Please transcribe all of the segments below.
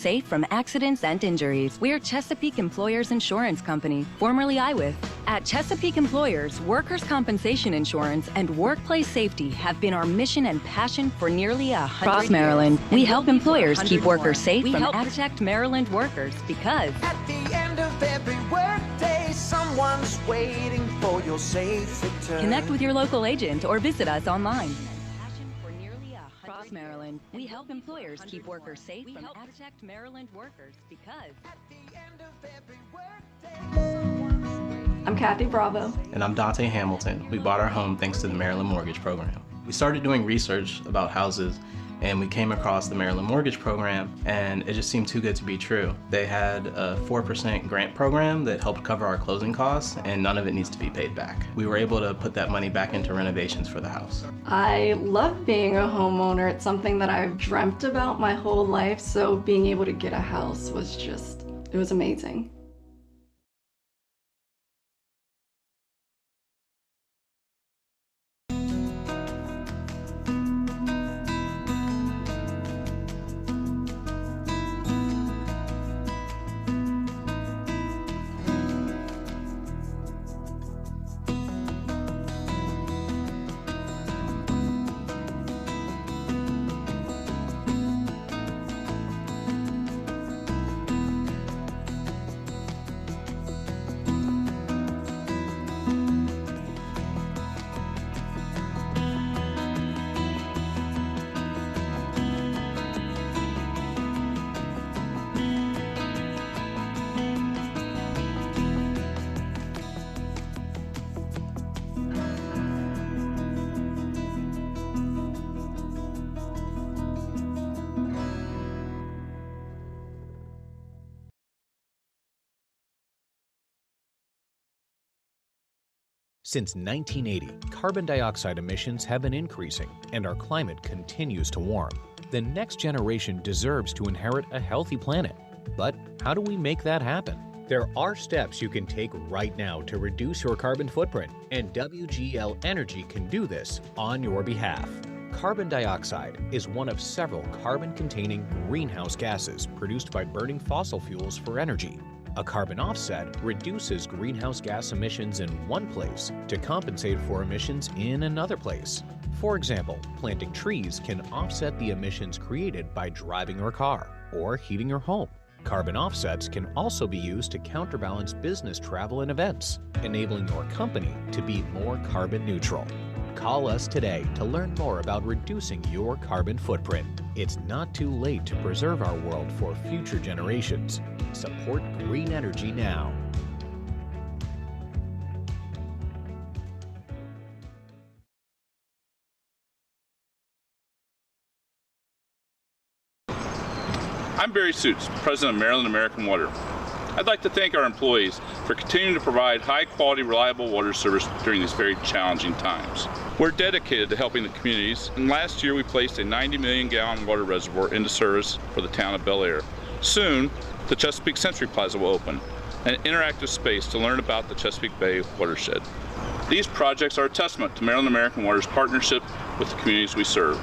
safe from accidents and injuries. We're Chesapeake Employers Insurance Company, formerly IWIF. At Chesapeake Employers, workers' compensation insurance and workplace safety have been our mission and passion for nearly 100 years. Across Maryland, we help employers keep workers safe. We help protect Maryland workers because at the end of every workday, someone's waiting for your safe return. Connect with your local agent or visit us online. Across Maryland, we help employers keep workers safe from protect Maryland workers because At the end of every workday, someone's waiting. I'm Kathy Bravo. And I'm Dante Hamilton. We bought our home thanks to the Maryland Mortgage Program. We started doing research about houses and we came across the Maryland Mortgage Program and it just seemed too good to be true. They had a 4% grant program that helped cover our closing costs and none of it needs to be paid back. We were able to put that money back into renovations for the house. I love being a homeowner. It's something that I've dreamt about my whole life, so being able to get a house was just, it was amazing. Since 1980, carbon dioxide emissions have been increasing and our climate continues to warm. The next generation deserves to inherit a healthy planet. But how do we make that happen? There are steps you can take right now to reduce your carbon footprint, and WGL Energy can do this on your behalf. Carbon dioxide is one of several carbon-containing greenhouse gases produced by burning fossil fuels for energy. A carbon offset reduces greenhouse gas emissions in one place to compensate for emissions in another place. For example, planting trees can offset the emissions created by driving your car or heating your home. Carbon offsets can also be used to counterbalance business travel and events, enabling your company to be more carbon neutral. Call us today to learn more about reducing your carbon footprint. It's not too late to preserve our world for future generations. Support green energy now. I'm Barry Suits, President of Maryland American Water. I'd like to thank our employees for continuing to provide high-quality, reliable water service during these very challenging times. We're dedicated to helping the communities, and last year we placed a 90 million gallon water reservoir into service for the town of Bel Air. Soon, the Chesapeake Century Plaza will open, an interactive space to learn about the Chesapeake Bay watershed. These projects are a testament to Maryland American Water's partnership with the communities we serve.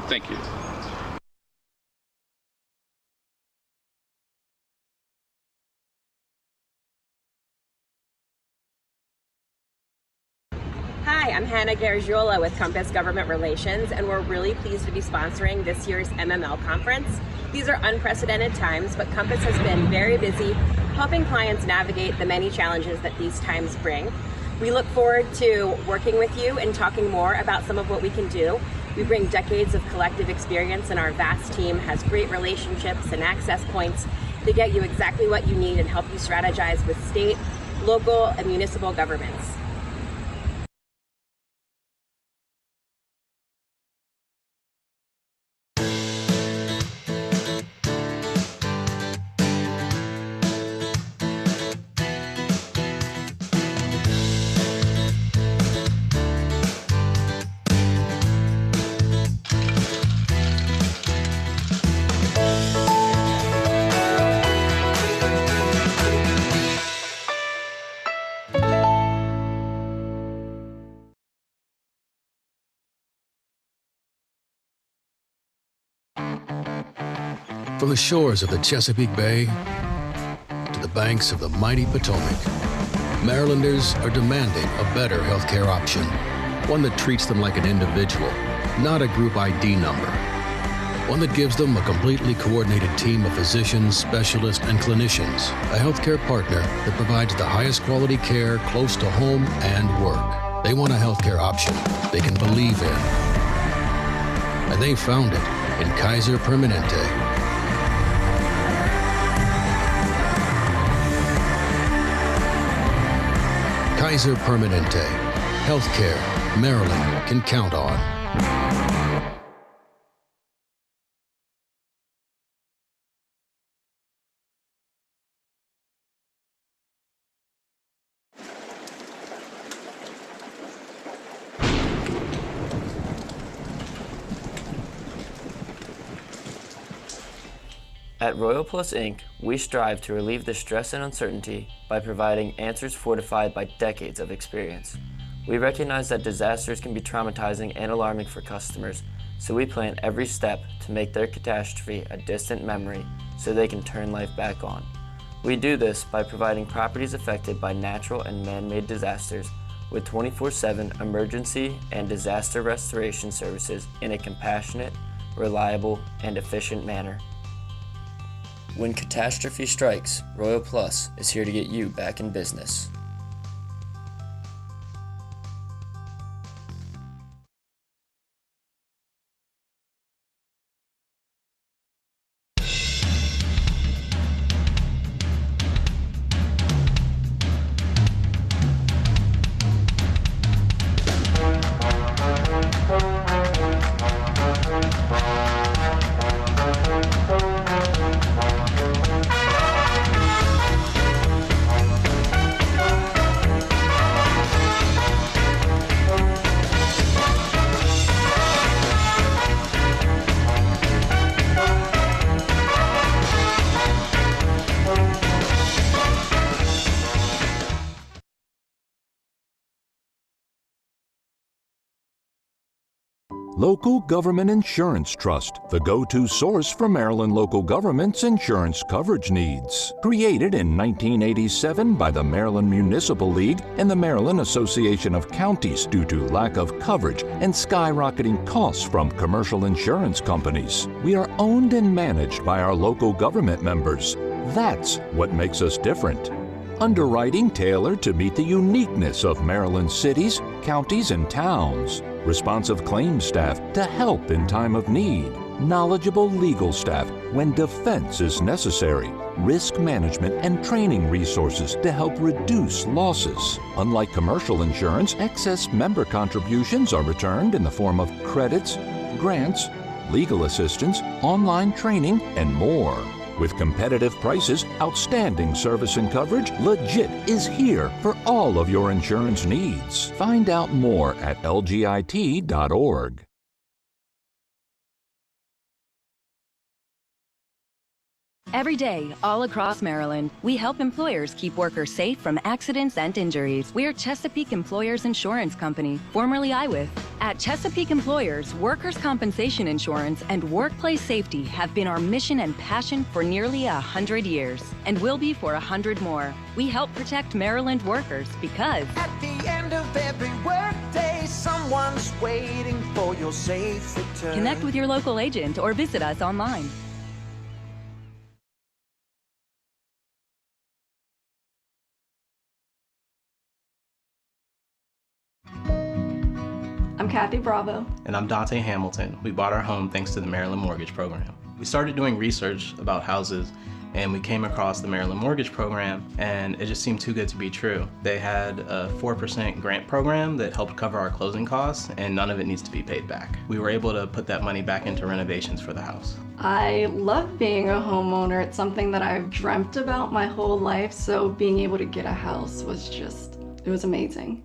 Thank you. Hi, I'm Hannah Garagiola with Compass Government Relations, and we're really pleased to be sponsoring this year's MML conference. These are unprecedented times, but Compass has been very busy helping clients navigate the many challenges that these times bring. We look forward to working with you and talking more about some of what we can do. We bring decades of collective experience, and our vast team has great relationships and access points to get you exactly what you need and help you strategize with state, local, and municipal governments. From the shores of the Chesapeake Bay to the banks of the mighty Potomac, Marylanders are demanding a better healthcare option, one that treats them like an individual, not a group ID number. One that gives them a completely coordinated team of physicians, specialists, and clinicians, a healthcare partner that provides the highest quality care close to home and work. They want a healthcare option they can believe in. And they found it in Kaiser Permanente. Kaiser Permanente. Healthcare Maryland can count on. At Royal Plus Inc., we strive to relieve the stress and uncertainty by providing answers fortified by decades of experience. We recognize that disasters can be traumatizing and alarming for customers, so we plan every step to make their catastrophe a distant memory so they can turn life back on. We do this by providing properties affected by natural and man-made disasters with 24/7 emergency and disaster restoration services in a compassionate, reliable, and efficient manner. When catastrophe strikes, Royal Plus is here to get you back in business. Local Government Insurance Trust, the go-to source for Maryland local government's insurance coverage needs. Created in 1987 by the Maryland Municipal League and the Maryland Association of Counties due to lack of coverage and skyrocketing costs from commercial insurance companies. We are owned and managed by our local government members. That's what makes us different. Underwriting tailored to meet the uniqueness of Maryland's cities, counties, and towns. Responsive claims staff to help in time of need. Knowledgeable legal staff when defense is necessary. Risk management and training resources to help reduce losses. Unlike commercial insurance, excess member contributions are returned in the form of credits, grants, legal assistance, online training, and more. With competitive prices, outstanding service and coverage, Legit is here for all of your insurance needs. Find out more at lgit.org. Every day, all across Maryland, we help employers keep workers safe from accidents and injuries. We're Chesapeake Employers Insurance Company, formerly IWIF. At Chesapeake Employers, workers' compensation insurance and workplace safety have been our mission and passion for nearly 100 years, and will be for 100 more. We help protect Maryland workers because at the end of every workday, someone's waiting for your safe return. Connect with your local agent or visit us online. I'm Kathy Bravo. And I'm Dante Hamilton. We bought our home thanks to the Maryland Mortgage Program. We started doing research about houses and we came across the Maryland Mortgage Program, and it just seemed too good to be true. They had a 4% grant program that helped cover our closing costs, and none of it needs to be paid back. We were able to put that money back into renovations for the house. I love being a homeowner. It's something that I've dreamt about my whole life, so being able to get a house was just, it was amazing.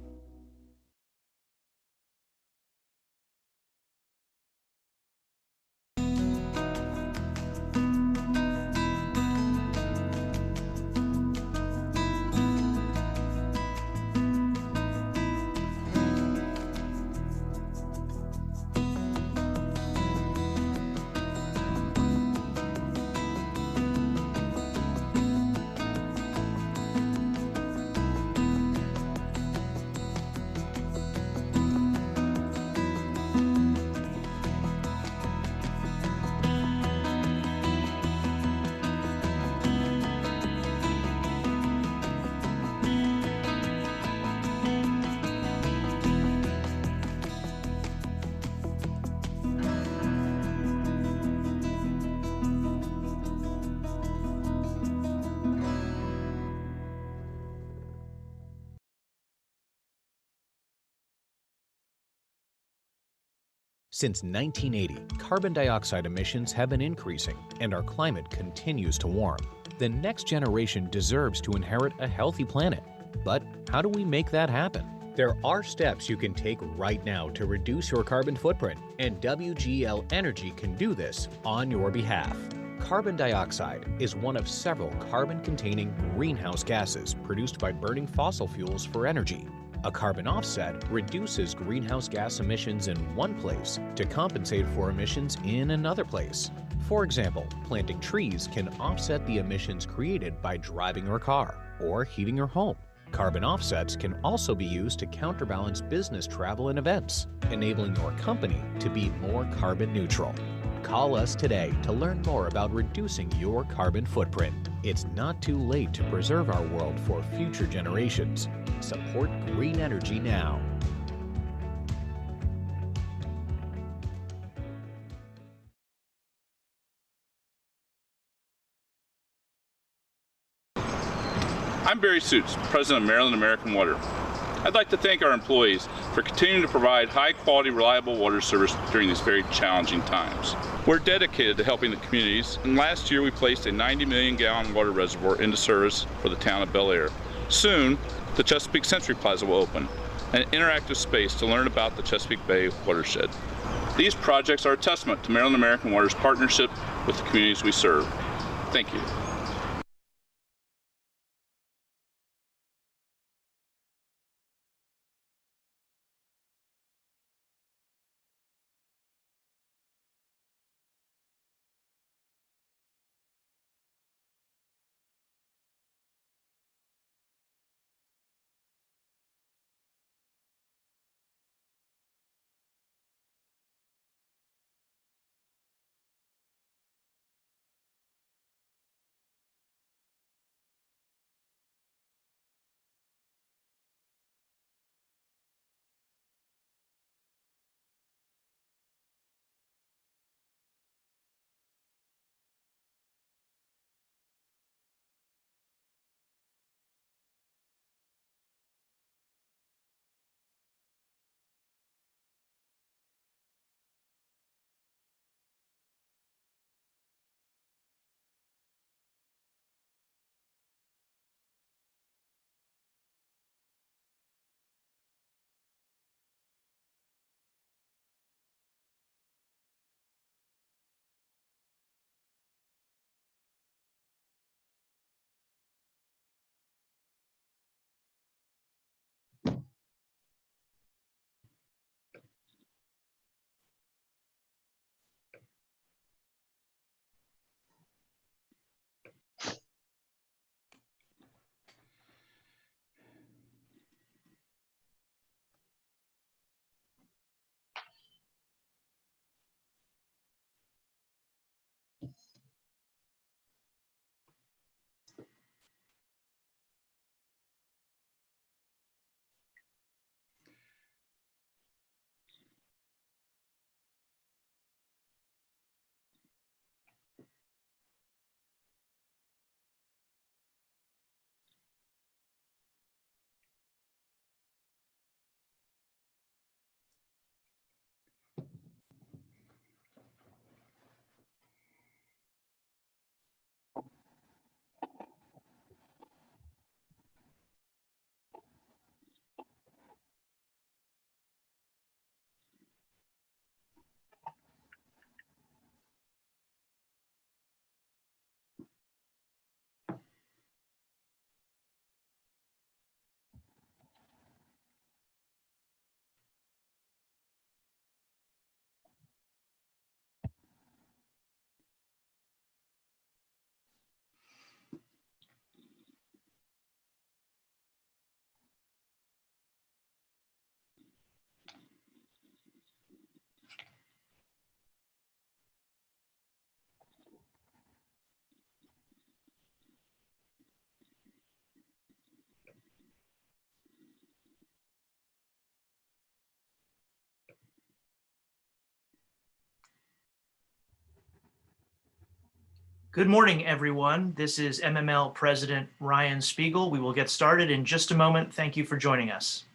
Since 1980, carbon dioxide emissions have been increasing and our climate continues to warm. The next generation deserves to inherit a healthy planet. But how do we make that happen? There are steps you can take right now to reduce your carbon footprint, and WGL Energy can do this on your behalf. Carbon dioxide is one of several carbon-containing greenhouse gases produced by burning fossil fuels for energy. A carbon offset reduces greenhouse gas emissions in one place to compensate for emissions in another place. For example, planting trees can offset the emissions created by driving your car or heating your home. Carbon offsets can also be used to counterbalance business travel and events, enabling your company to be more carbon neutral. Call us today to learn more about reducing your carbon footprint. It's not too late to preserve our world for future generations. Support green energy now. I'm Barry Suits, President of Maryland American Water. I'd like to thank our employees for continuing to provide high-quality, reliable water service during these very challenging times. We're dedicated to helping the communities, and last year we placed a 90 million gallon water reservoir into service for the town of Bel Air. Soon, the Chesapeake Century Plaza will open, an interactive space to learn about the Chesapeake Bay watershed. These projects are a testament to Maryland American Water's partnership with the communities we serve. Thank you. Good morning, everyone. This is MML President Ryan Spiegel. We will get started in just a moment. Thank you for joining us.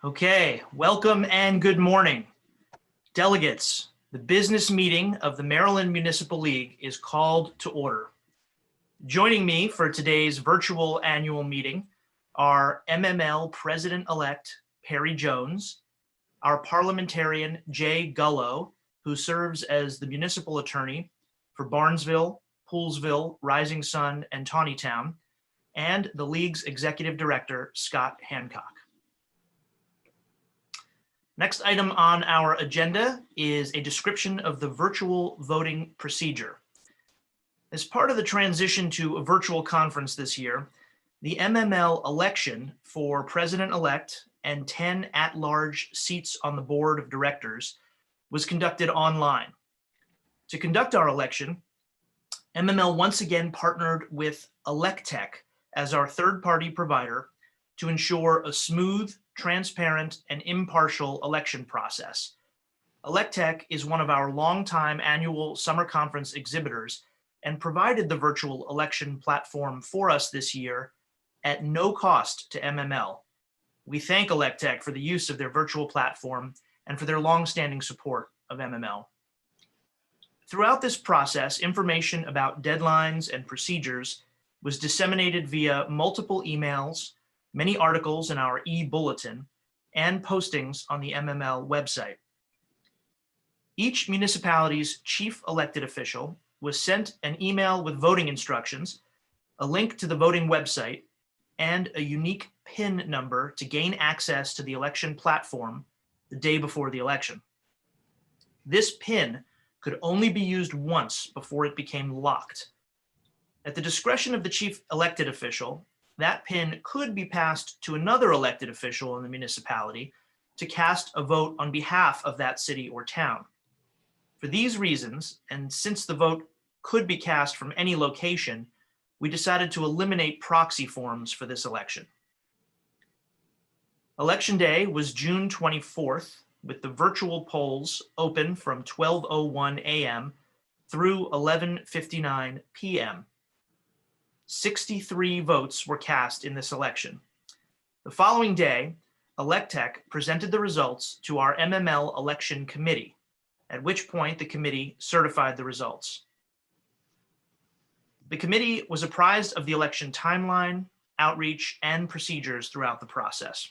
Okay, welcome and good morning. Delegates, the business meeting of the Maryland Municipal League is called to order. Joining me for today's virtual annual meeting are MML President-elect Perry Jones, our parliamentarian Jay Gullo, who serves as the municipal attorney for Barnesville, Poolesville, Rising Sun, and Tawnytown, and the League's executive director, Scott Hancock. Next item on our agenda is a description of the virtual voting procedure. As part of the transition to a virtual conference this year, the MML election for president-elect and 10 at-large seats on the board of directors was conducted online. To conduct our election, MML once again partnered with Electech as our third-party provider to ensure a smooth, transparent, and impartial election process. Electech is one of our longtime annual summer conference exhibitors and provided the virtual election platform for us this year at no cost to MML. We thank Electech for the use of their virtual platform and for their longstanding support of MML. Throughout this process, information about deadlines and procedures was disseminated via multiple emails, many articles in our e-bulletin, and postings on the MML website. Each municipality's chief elected official was sent an email with voting instructions, a link to the voting website, and a unique PIN number to gain access to the election platform the day before the election. This PIN could only be used once before it became locked. At the discretion of the chief elected official, that PIN could be passed to another elected official in the municipality to cast a vote on behalf of that city or town. For these reasons, and since the vote could be cast from any location, we decided to eliminate proxy forms for this election. Election day was June 24th, with the virtual polls open from 12:01 a.m. through 11:59 p.m. 63 votes were cast in this election. The following day, Electech presented the results to our MML election committee, at which point the committee certified the results. The committee was apprised of the election timeline, outreach, and procedures throughout the process.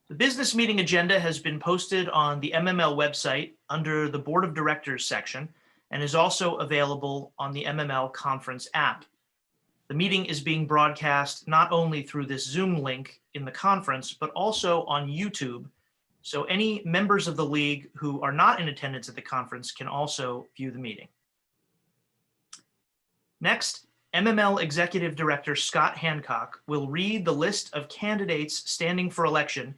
The business meeting agenda has been posted on the MML website under the Board of Directors section and is also available on the MML conference app. The meeting is being broadcast not only through this Zoom link in the conference, but also on YouTube. So any members of the league who are not in attendance at the conference can also view the meeting. Next, MML Executive Director Scott Hancock will read the list of candidates standing for election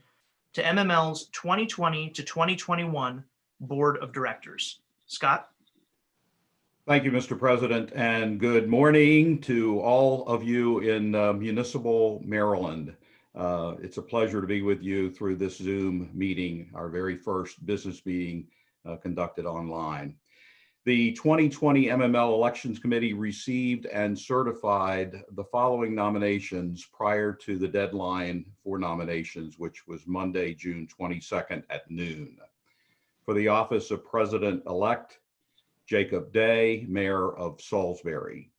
to MML's 2020 to 2021 Board of Directors. Scott? Thank you, Mr. President, and good morning to all of you in municipal Maryland. It's a pleasure to be with you through this Zoom meeting, our very first business meeting conducted online. The 2020 MML Elections Committee received and certified the following nominations prior to the deadline for nominations, which was Monday, June 22nd at noon. For the office of President-elect, Jacob Day, Mayor of Salisbury.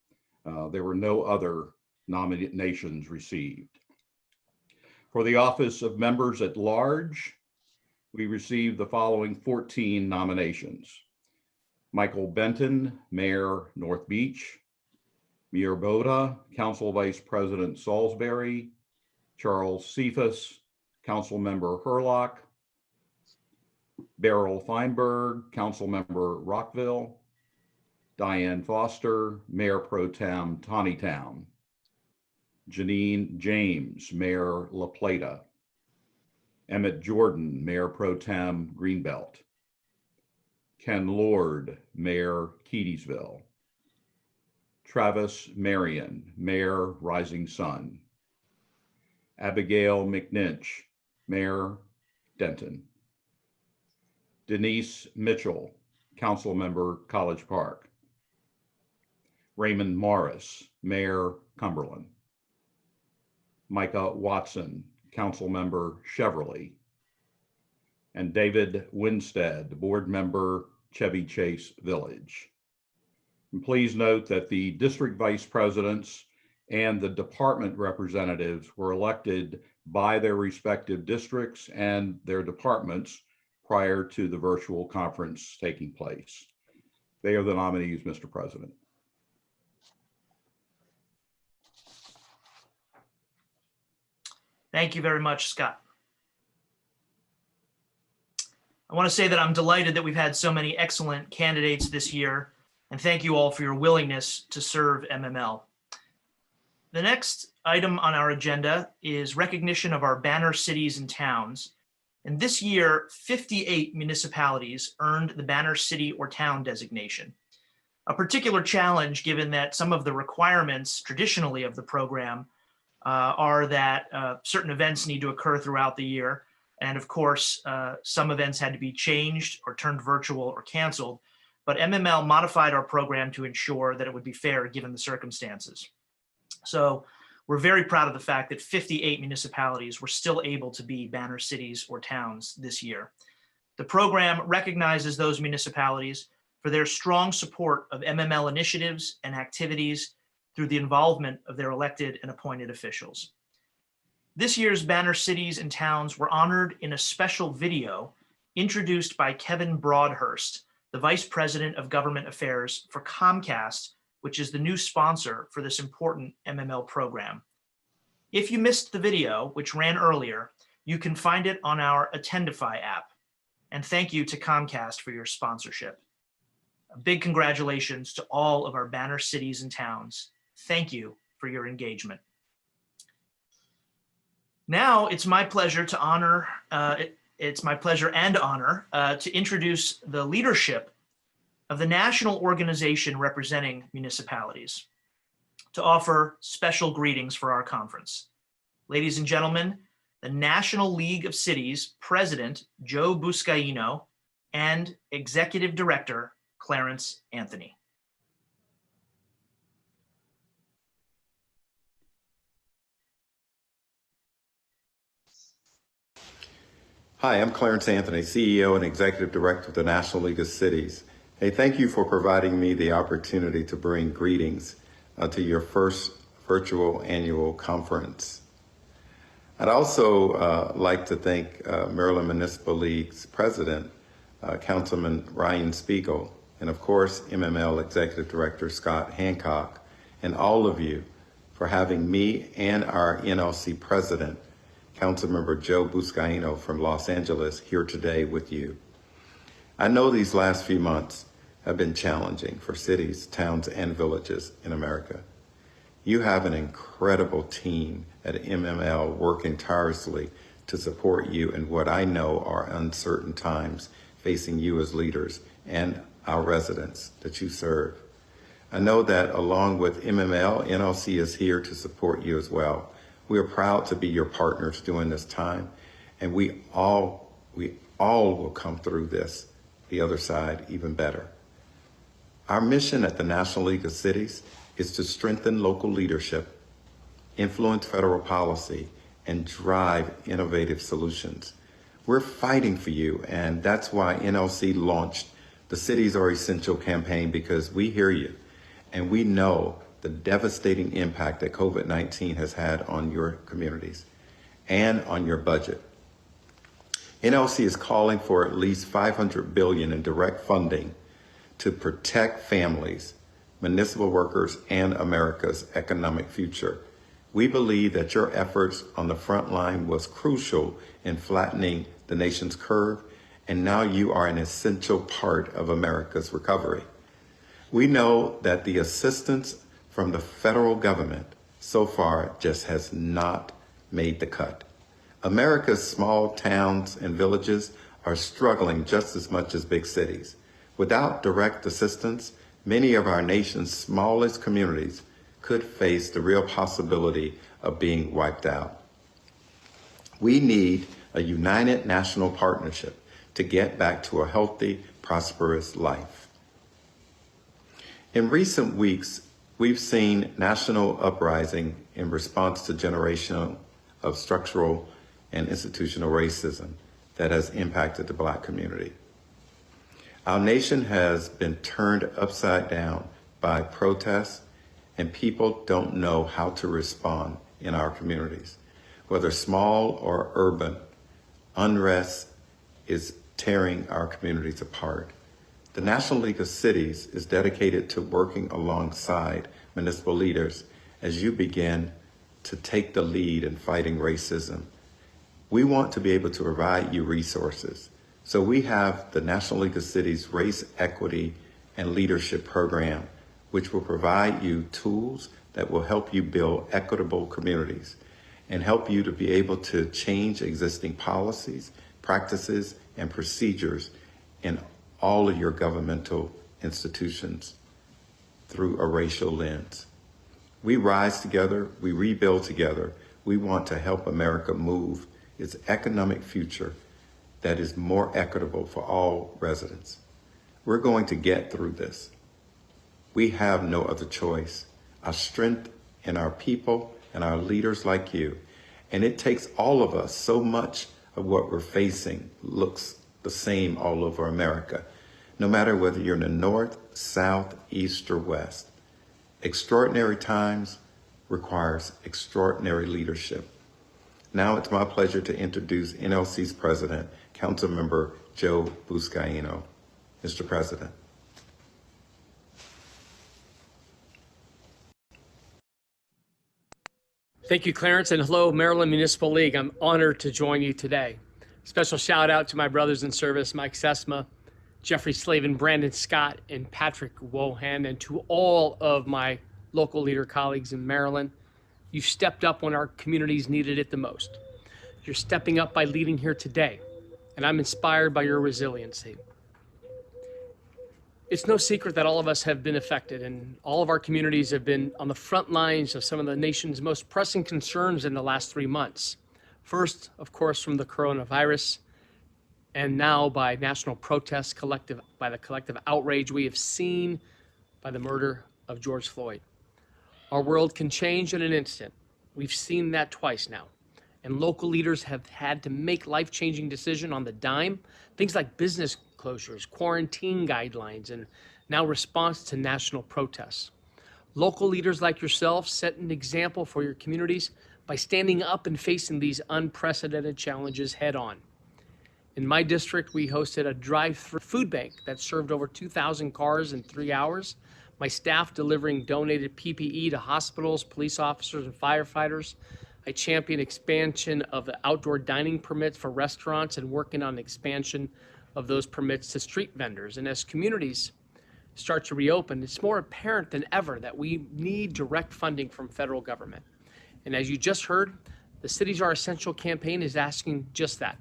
There were no other nominations received. For the office of Members at Large, we received the following 14 nominations. Michael Benton, Mayor, North Beach. Mir Boda, Council Vice President, Salisbury. Charles Cephas, Council Member Hurlock. Beryl Feinberg, Council Member Rockville. Diane Foster, Mayor Pro Tem, Tawnytown. Janine James, Mayor La Plata. Emmett Jordan, Mayor Pro Tem, Greenbelt. Ken Lord, Mayor Keedysville. Travis Marion, Mayor Rising Sun. Abigail McNinch, Mayor Denton. Denise Mitchell, Council Member College Park. Raymond Morris, Mayor Cumberland. Micah Watson, Councilmember Cheverly, and David Winstead, Board Member, Chevy Chase Village. And please note that the district vice presidents and the department representatives were elected by their respective districts and their departments prior to the virtual conference taking place. They are the nominees, Mr. President. Thank you very much, Scott. I want to say that I'm delighted that we've had so many excellent candidates this year, and thank you all for your willingness to serve MML. The next item on our agenda is recognition of our banner cities and towns. And this year, 58 municipalities earned the banner city or town designation. A particular challenge, given that some of the requirements traditionally of the program are that certain events need to occur throughout the year. And of course, some events had to be changed or turned virtual or canceled. But MML modified our program to ensure that it would be fair given the circumstances. So we're very proud of the fact that 58 municipalities were still able to be banner cities or towns this year. The program recognizes those municipalities for their strong support of MML initiatives and activities through the involvement of their elected and appointed officials. This year's banner cities and towns were honored in a special video introduced by Kevin Broadhurst, the Vice President of Government Affairs for Comcast, which is the new sponsor for this important MML program. If you missed the video, which ran earlier, you can find it on our Attendify app. And thank you to Comcast for your sponsorship. A big congratulations to all of our banner cities and towns. Thank you for your engagement. Now it's my pleasure to honor, it's my pleasure and honor to introduce the leadership of the national organization representing municipalities to offer special greetings for our conference. Ladies and gentlemen, the National League of Cities President Joe Buscaino and Executive Director Clarence Anthony. Hi, I'm Clarence Anthony, CEO and Executive Director of the National League of Cities. Hey, thank you for providing me the opportunity to bring greetings to your first virtual annual conference. I'd also like to thank Maryland Municipal League's President, Councilman Ryan Spiegel, and of course, MML Executive Director Scott Hancock, and all of you for having me and our NLC President, Councilmember Joe Buscaino from Los Angeles, here today with you. I know these last few months have been challenging for cities, towns, and villages in America. You have an incredible team at MML working tirelessly to support you in what I know are uncertain times facing you as leaders and our residents that you serve. I know that along with MML, NLC is here to support you as well. We are proud to be your partners during this time, and we all will come through this, the other side, even better. Our mission at the National League of Cities is to strengthen local leadership, influence federal policy, and drive innovative solutions. We're fighting for you, and that's why NLC launched the Cities Are Essential campaign, because we hear you, and we know the devastating impact that COVID-19 has had on your communities and on your budget. NLC is calling for at least $500 billion in direct funding to protect families, municipal workers, and America's economic future. We believe that your efforts on the front line was crucial in flattening the nation's curve, and now you are an essential part of America's recovery. We know that the assistance from the federal government so far just has not made the cut. America's small towns and villages are struggling just as much as big cities. Without direct assistance, many of our nation's smallest communities could face the real possibility of being wiped out. We need a united national partnership to get back to a healthy, prosperous life. In recent weeks, we've seen national uprising in response to generational of structural and institutional racism that has impacted the Black community. Our nation has been turned upside down by protests, and people don't know how to respond in our communities. Whether small or urban, unrest is tearing our communities apart. The National League of Cities is dedicated to working alongside municipal leaders as you begin to take the lead in fighting racism. We want to be able to provide you resources. So we have the National League of Cities Race Equity and Leadership Program, which will provide you tools that will help you build equitable communities and help you to be able to change existing policies, practices, and procedures in all of your governmental institutions through a racial lens. We rise together, we rebuild together. We want to help America move its economic future that is more equitable for all residents. We're going to get through this. We have no other choice. Our strength in our people and our leaders like you. And it takes all of us. So much of what we're facing looks the same all over America, no matter whether you're in the north, south, east, or west. Extraordinary times requires extraordinary leadership. Now it's my pleasure to introduce NLC's President, Councilmember Joe Buscaino. Mr. President. Thank you, Clarence, and hello, Maryland Municipal League. I'm honored to join you today. Special shout out to my brothers in service, Mike Sesma, Jeffrey Slavin, Brandon Scott, and Patrick Wohan, and to all of my local leader colleagues in Maryland. You stepped up when our communities needed it the most. You're stepping up by leading here today, and I'm inspired by your resiliency. It's no secret that all of us have been affected, and all of our communities have been on the front lines of some of the nation's most pressing concerns in the last 3 months. First, of course, from the coronavirus, and now by national protests, by the collective outrage we have seen by the murder of George Floyd. Our world can change in an instant. We've seen that twice now. And local leaders have had to make life-changing decisions on the dime, things like business closures, quarantine guidelines, and now response to national protests. Local leaders like yourself set an example for your communities by standing up and facing these unprecedented challenges head on. In my district, we hosted a drive-through food bank that served over 2,000 cars in 3 hours. My staff delivering donated PPE to hospitals, police officers, and firefighters. I championed expansion of the outdoor dining permits for restaurants and working on expansion of those permits to street vendors. And as communities start to reopen, it's more apparent than ever that we need direct funding from federal government. And as you just heard, the Cities Are Essential campaign is asking just that,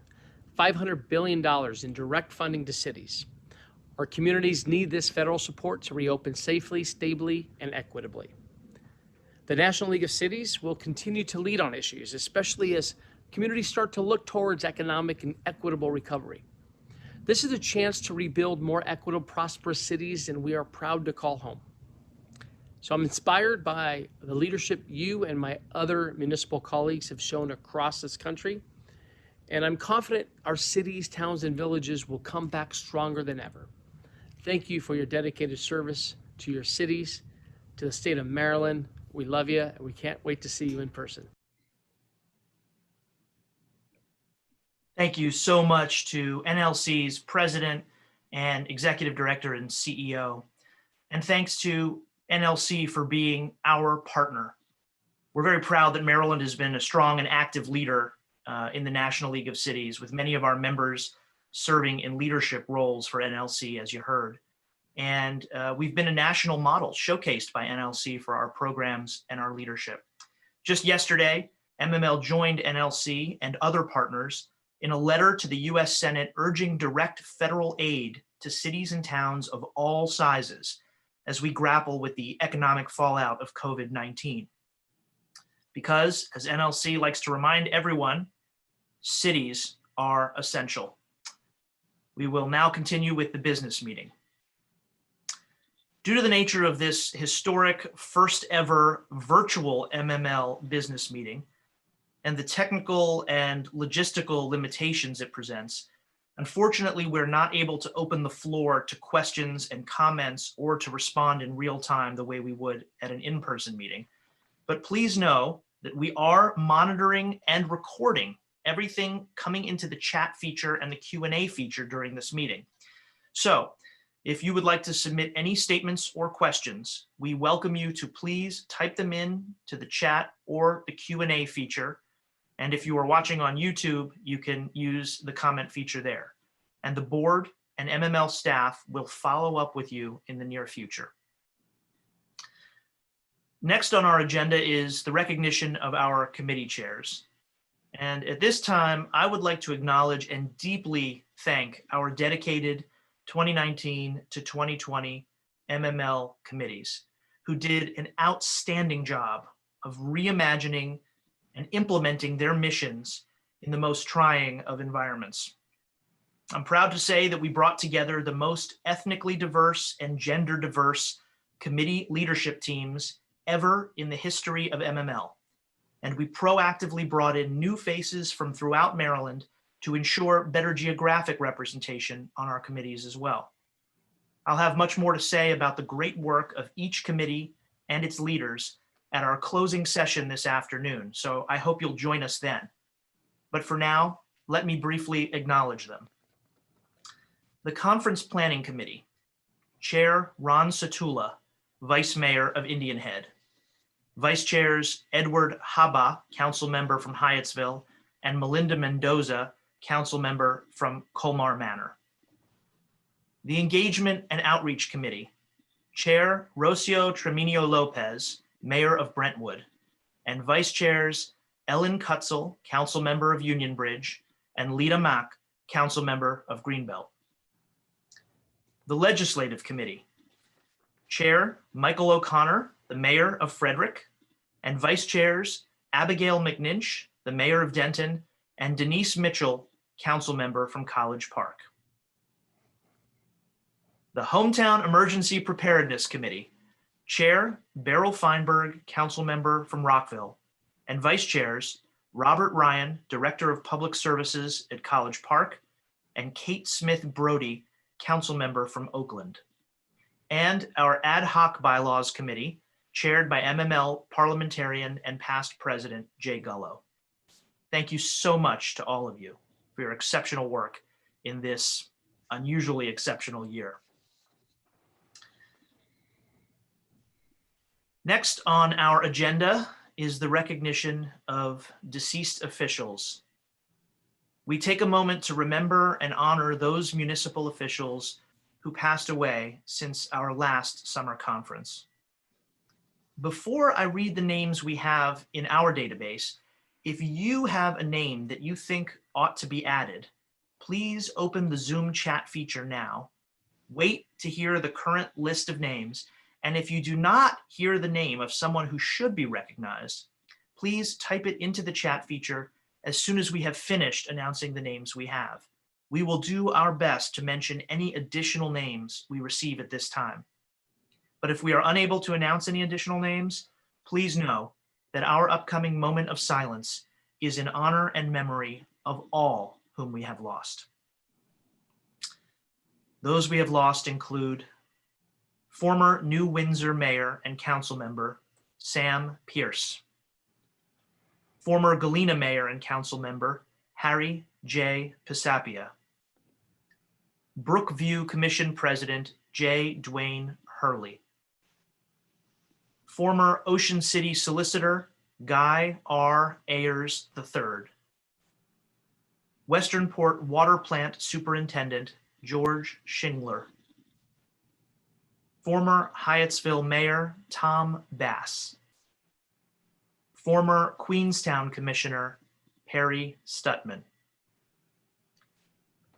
$500 billion in direct funding to cities. Our communities need this federal support to reopen safely, stably, and equitably. The National League of Cities will continue to lead on issues, especially as communities start to look towards economic and equitable recovery. This is a chance to rebuild more equitable, prosperous cities, and we are proud to call home. So I'm inspired by the leadership you and my other municipal colleagues have shown across this country, and I'm confident our cities, towns, and villages will come back stronger than ever. Thank you for your dedicated service to your cities, to the state of Maryland. We love you, and we can't wait to see you in person. Thank you so much to NLC's President and Executive Director and CEO. And thanks to NLC for being our partner. We're very proud that Maryland has been a strong and active leader in the National League of Cities, with many of our members serving in leadership roles for NLC, as you heard. And we've been a national model showcased by NLC for our programs and our leadership. Just yesterday, MML joined NLC and other partners in a letter to the U.S. Senate urging direct federal aid to cities and towns of all sizes as we grapple with the economic fallout of COVID-19. Because, as NLC likes to remind everyone, cities are essential. We will now continue with the business meeting. Due to the nature of this historic first ever virtual MML business meeting and the technical and logistical limitations it presents, unfortunately, we're not able to open the floor to questions and comments or to respond in real time the way we would at an in-person meeting. But please know that we are monitoring and recording everything coming into the chat feature and the Q&A feature during this meeting. So if you would like to submit any statements or questions, we welcome you to please type them in to the chat or the Q&A feature. And if you are watching on YouTube, you can use the comment feature there. And the board and MML staff will follow up with you in the near future. Next on our agenda is the recognition of our committee chairs. And at this time, I would like to acknowledge and deeply thank our dedicated 2019 to 2020 MML committees, who did an outstanding job of reimagining and implementing their missions in the most trying of environments. I'm proud to say that we brought together the most ethnically diverse and gender diverse committee leadership teams ever in the history of MML. And we proactively brought in new faces from throughout Maryland to ensure better geographic representation on our committees as well. I'll have much more to say about the great work of each committee and its leaders at our closing session this afternoon, so I hope you'll join us then. But for now, let me briefly acknowledge them. The Conference Planning Committee, Chair Ron Satula, Vice Mayor of Indian Head. Vice Chairs Edward Haba, Council Member from Hyattsville, and Melinda Mendoza, Council Member from Colmar Manor. The Engagement and Outreach Committee, Chair Rocio Treminio Lopez, Mayor of Brentwood, and Vice Chairs Ellen Kutzel, Council Member of Union Bridge, and Lita Mack, Council Member of Greenbelt. The Legislative Committee, Chair Michael O'Connor, the Mayor of Frederick, and Vice Chairs Abigail McNinch, the Mayor of Denton, and Denise Mitchell, Council Member from College Park. The Hometown Emergency Preparedness Committee, Chair Beryl Feinberg, Council Member from Rockville, and Vice Chairs Robert Ryan, Director of Public Services at College Park, and Kate Smith Brody, Council Member from Oakland. And our Ad Hoc Bylaws Committee, chaired by MML parliamentarian and past President Jay Gullo. Thank you so much to all of you for your exceptional work in this unusually exceptional year. Next on our agenda is the recognition of deceased officials. We take a moment to remember and honor those municipal officials who passed away since our last summer conference. Before I read the names we have in our database, if you have a name that you think ought to be added, please open the Zoom chat feature now. Wait to hear the current list of names, and if you do not hear the name of someone who should be recognized, please type it into the chat feature as soon as we have finished announcing the names we have. We will do our best to mention any additional names we receive at this time. But if we are unable to announce any additional names, please know that our upcoming moment of silence is in honor and memory of all whom we have lost. Those we have lost include former New Windsor Mayor and Council Member Sam Pierce, former Galena Mayor and Council Member Harry J. Pisapia, Brookview Commission President J. Dwayne Hurley, former Ocean City Solicitor Guy R. Ayers III, Westernport Water Plant Superintendent George Shingler, former Hyattsville Mayor Tom Bass, former Queenstown Commissioner Perry Stutman,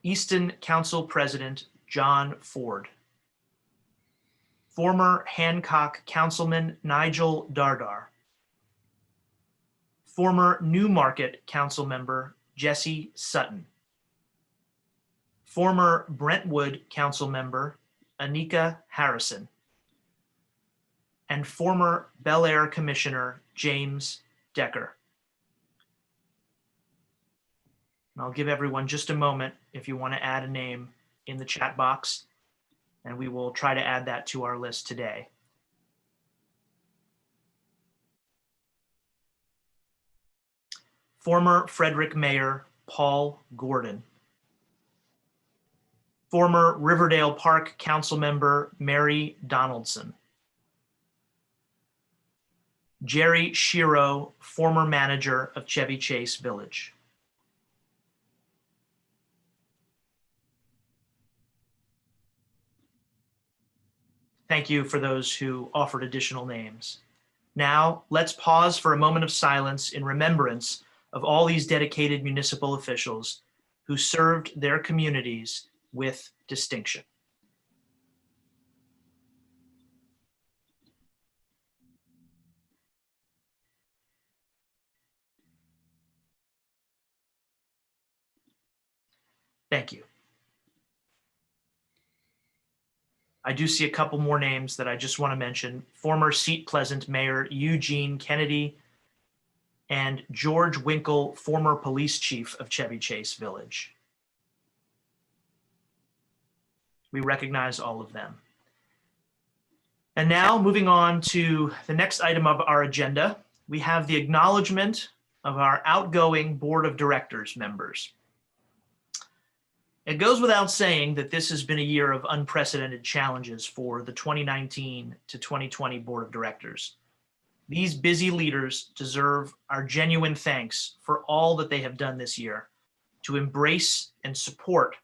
Easton Council President John Ford, former Hancock Councilman Nigel Dardar, former Newmarket Council Member Jesse Sutton, former Brentwood Council Member Anika Harrison, and former Bel Air Commissioner James Decker. And I'll give everyone just a moment if you want to add a name in the chat box, and we will try to add that to our list today. Former Frederick Mayor Paul Gordon. Former Riverdale Park Council Member Mary Donaldson. Jerry Shiro, former manager of Chevy Chase Village. Thank you for those who offered additional names. Now, let's pause for a moment of silence in remembrance of all these dedicated municipal officials who served their communities with distinction. Thank you. I do see a couple more names that I just want to mention. Former Seat Pleasant Mayor Eugene Kennedy and George Winkle, former police chief of Chevy Chase Village. We recognize all of them. And now moving on to the next item of our agenda, we have the acknowledgement of our outgoing board of directors members. It goes without saying that this has been a year of unprecedented challenges for the 2019 to 2020 board of directors. These busy leaders deserve our genuine thanks for all that they have done this year to embrace and support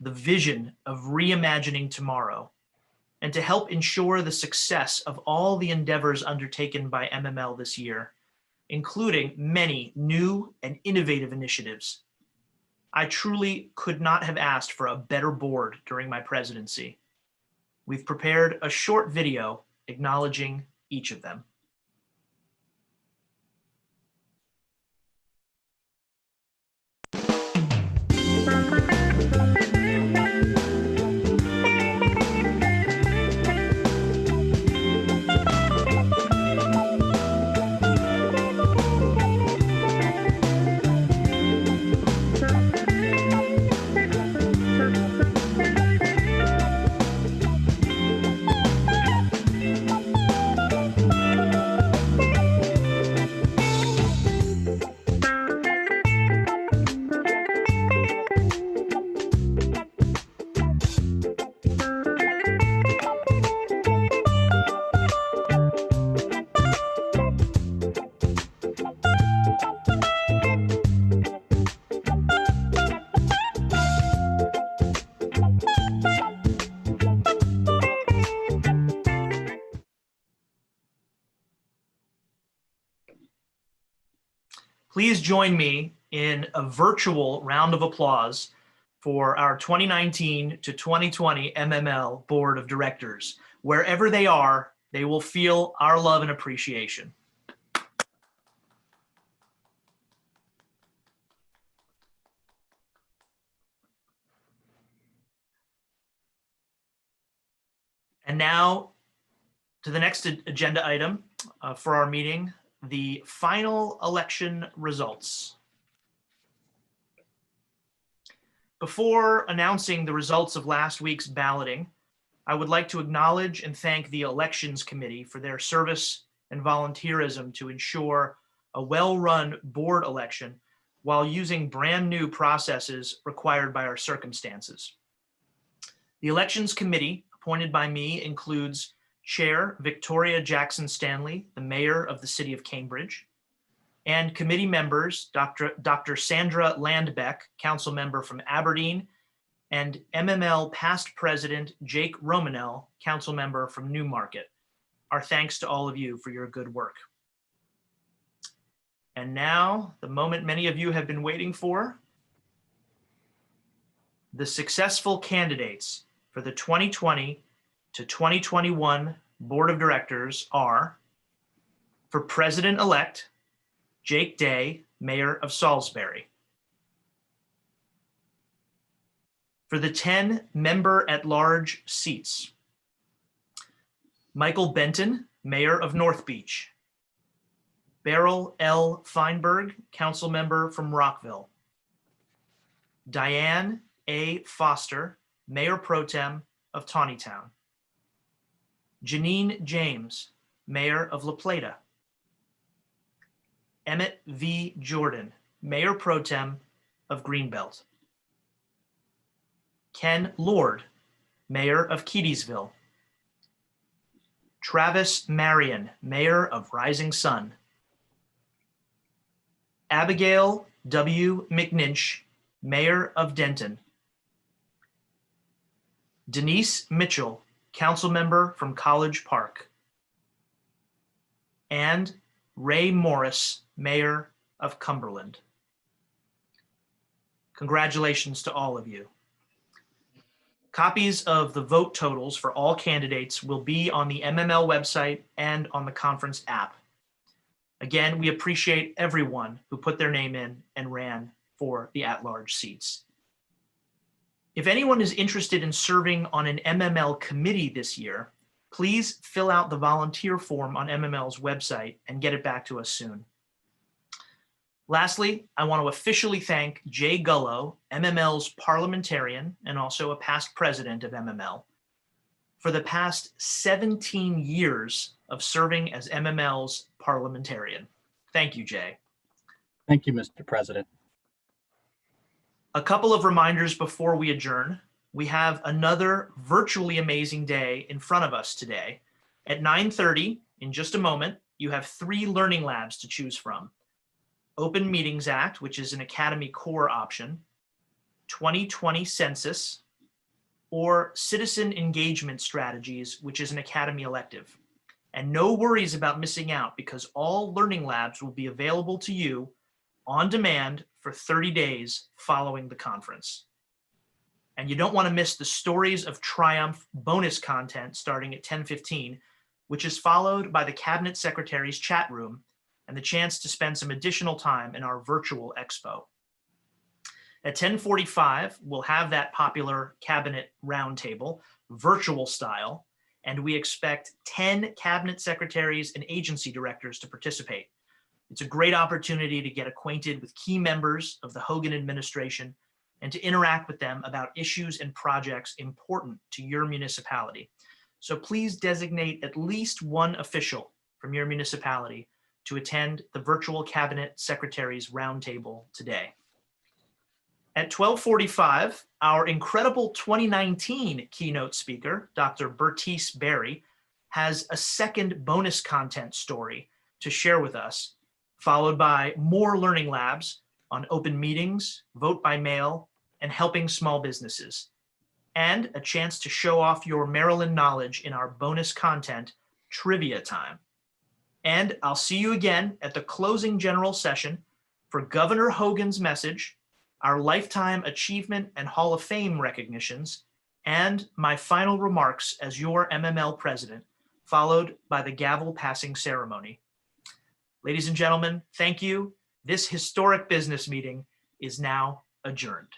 the vision of reimagining tomorrow and to help ensure the success of all the endeavors undertaken by MML this year, including many new and innovative initiatives. I truly could not have asked for a better board during my presidency. We've prepared a short video acknowledging each of them. Please join me in a virtual round of applause for our 2019 to 2020 MML Board of Directors. Wherever they are, they will feel our love and appreciation. And now to the next agenda item for our meeting, the final election results. Before announcing the results of last week's balloting, I would like to acknowledge and thank the Elections Committee for their service and volunteerism to ensure a well-run board election while using brand new processes required by our circumstances. The Elections Committee, appointed by me, includes Chair Victoria Jackson Stanley, the Mayor of the City of Cambridge, and committee members Dr. Sandra Landbeck, Council Member from Aberdeen, and MML past President Jake Romanell, Council Member from Newmarket. Our thanks to all of you for your good work. And now, the moment many of you have been waiting for, the successful candidates for the 2020 to 2021 Board of Directors are, for President-elect, Jake Day, Mayor of Salisbury. For the 10 member-at-large seats, Michael Benton, Mayor of North Beach. Beryl L. Feinberg, council member from Rockville. Diane A. Foster, Mayor Pro Tem of Tawnytown. Janine James, Mayor of La Plata. Emmett V. Jordan, Mayor Pro Tem of Greenbelt. Ken Lord, Mayor of Keedysville. Travis Marion, Mayor of Rising Sun. Abigail W. McNinch, Mayor of Denton. Denise Mitchell, council member from College Park. And Ray Morris, Mayor of Cumberland. Congratulations to all of you. Copies of the vote totals for all candidates will be on the MML website and on the conference app. Again, we appreciate everyone who put their name in and ran for the at-large seats. If anyone is interested in serving on an MML committee this year, please fill out the volunteer form on MML's website and get it back to us soon. Lastly, I want to officially thank Jay Gullo, MML's parliamentarian and also a past president of MML, for the past 17 years of serving as MML's parliamentarian. Thank you, Jay. Thank you, Mr. President. A couple of reminders before we adjourn. We have another virtually amazing day in front of us today. At 9:30, in just a moment, you have 3 learning labs to choose from. Open Meetings Act, which is an Academy core option, 2020 Census, or Citizen Engagement Strategies, which is an Academy elective. And no worries about missing out, because all learning labs will be available to you on demand for 30 days following the conference. And you don't want to miss the Stories of Triumph bonus content starting at 10:15, which is followed by the Cabinet Secretary's chat room and the chance to spend some additional time in our virtual expo. At 10:45, we'll have that popular Cabinet roundtable, virtual style, and we expect 10 Cabinet Secretaries and agency directors to participate. It's a great opportunity to get acquainted with key members of the Hogan administration and to interact with them about issues and projects important to your municipality. So please designate at least one official from your municipality to attend the virtual Cabinet Secretaries Roundtable today. At 12:45, our incredible 2019 keynote speaker, Dr. Bertice Berry, has a second bonus content story to share with us, followed by more learning labs on open meetings, vote by mail, and helping small businesses, and a chance to show off your Maryland knowledge in our bonus content, Trivia Time. And I'll see you again at the closing general session for Governor Hogan's message, our Lifetime Achievement and Hall of Fame recognitions, and my final remarks as your MML president, followed by the gavel passing ceremony. Ladies and gentlemen, thank you. This historic business meeting is now adjourned.